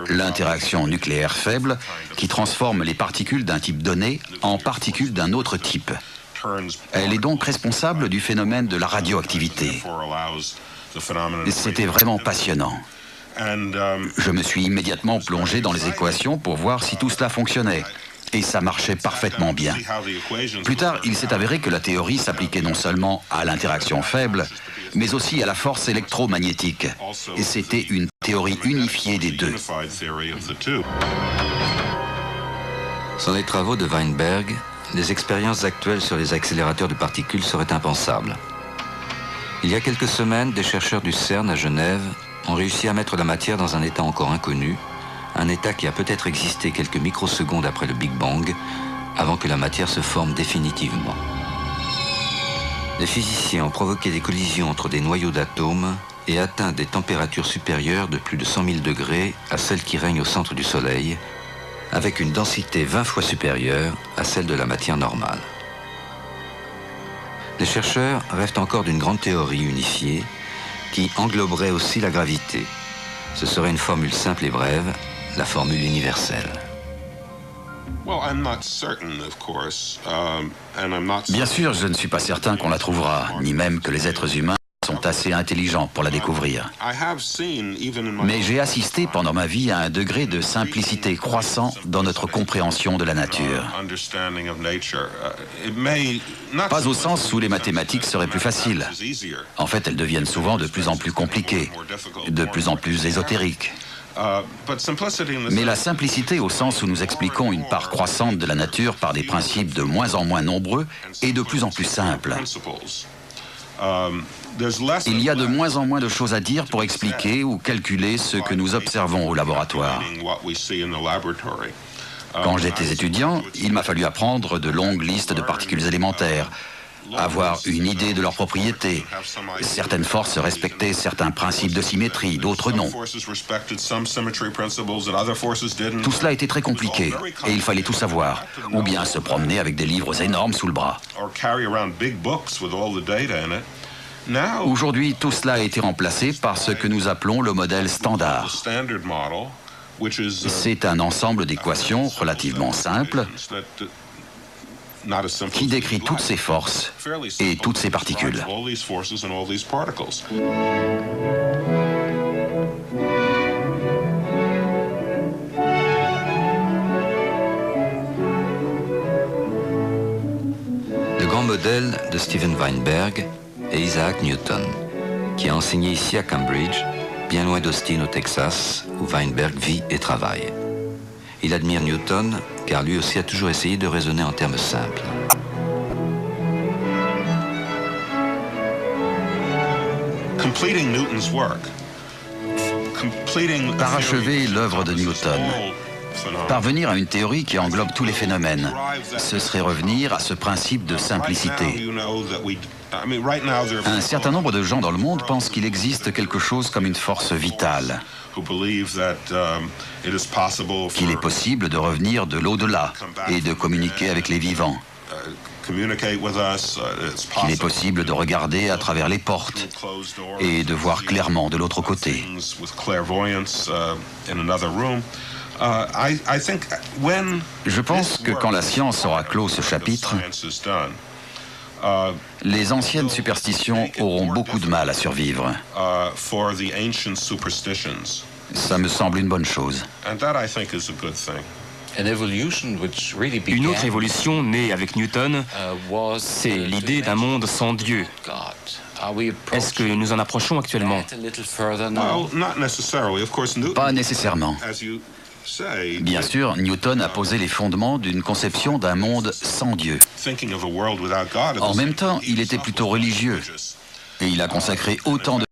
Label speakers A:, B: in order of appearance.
A: l'interaction nucléaire faible qui transforme les particules d'un type donné en particules d'un autre type. Elle est donc responsable du phénomène de la radioactivité. C'était vraiment passionnant. Je me suis immédiatement plongé dans les équations pour voir si tout cela fonctionnait. Et ça marchait parfaitement bien. Plus tard, il s'est avéré que la théorie s'appliquait non seulement à l'interaction faible, mais aussi à la force électromagnétique. Et c'était une théorie unifiée des deux.
B: Sans les travaux de Weinberg, les expériences actuelles sur les accélérateurs de particules seraient impensables. Il y a quelques semaines, des chercheurs du CERN à Genève ont réussi à mettre la matière dans un état encore inconnu, un état qui a peut-être existé quelques microsecondes après le Big Bang, avant que la matière se forme définitivement. Les physiciens ont provoqué des collisions entre des noyaux d'atomes et atteint des températures supérieures de plus de 100 000 degrés à celles qui règnent au centre du Soleil, avec une densité 20 fois supérieure à celle de la matière normale. Les chercheurs rêvent encore d'une grande théorie unifiée qui engloberait aussi la gravité. Ce serait une formule simple et brève, la formule universelle.
A: Bien sûr, je ne suis pas certain qu'on la trouvera, ni même que les êtres humains sont assez intelligents pour la découvrir. Mais j'ai assisté pendant ma vie à un degré de simplicité croissant dans notre compréhension de la nature. Pas au sens où les mathématiques seraient plus faciles. En fait, elles deviennent souvent de plus en plus compliquées, de plus en plus ésotériques. Mais la simplicité au sens où nous expliquons une part croissante de la nature par des principes de moins en moins nombreux et de plus en plus simples. Il y a de moins en moins de choses à dire pour expliquer ou calculer ce que nous observons au laboratoire. Quand j'étais étudiant, il m'a fallu apprendre de longues listes de particules élémentaires, avoir une idée de leurs propriétés. Certaines forces respectaient certains principes de symétrie, d'autres non. Tout cela était très compliqué et il fallait tout savoir, ou bien se promener avec des livres énormes sous le bras. Aujourd'hui, tout cela a été remplacé par ce que nous appelons le modèle standard. C'est un ensemble d'équations relativement simples qui décrit toutes ces forces et toutes ces particules.
B: Le grand modèle de Steven Weinberg est Isaac Newton, qui a enseigné ici à Cambridge, bien loin d'Austin au Texas, où Weinberg vit et travaille. Il admire Newton, car lui aussi a toujours essayé de raisonner en termes simples.
A: Parachever l'œuvre de Newton, parvenir à une théorie qui englobe tous les phénomènes, ce serait revenir à ce principe de simplicité. Un certain nombre de gens dans le monde pensent qu'il existe quelque chose comme une force vitale, qu'il est possible de revenir de l'au-delà et de communiquer avec les vivants, qu'il est possible de regarder à travers les portes et de voir clairement de l'autre côté. Je pense que quand la science aura clos ce chapitre, les anciennes superstitions auront beaucoup de mal à survivre. Ça me semble une bonne chose.
C: Une autre évolution née avec Newton, c'est l'idée d'un monde sans Dieu. Est-ce que nous en approchons actuellement?
A: Pas nécessairement. Bien sûr, Newton a posé les fondements d'une conception d'un monde sans Dieu. En même temps, il était plutôt religieux et il a consacré autant de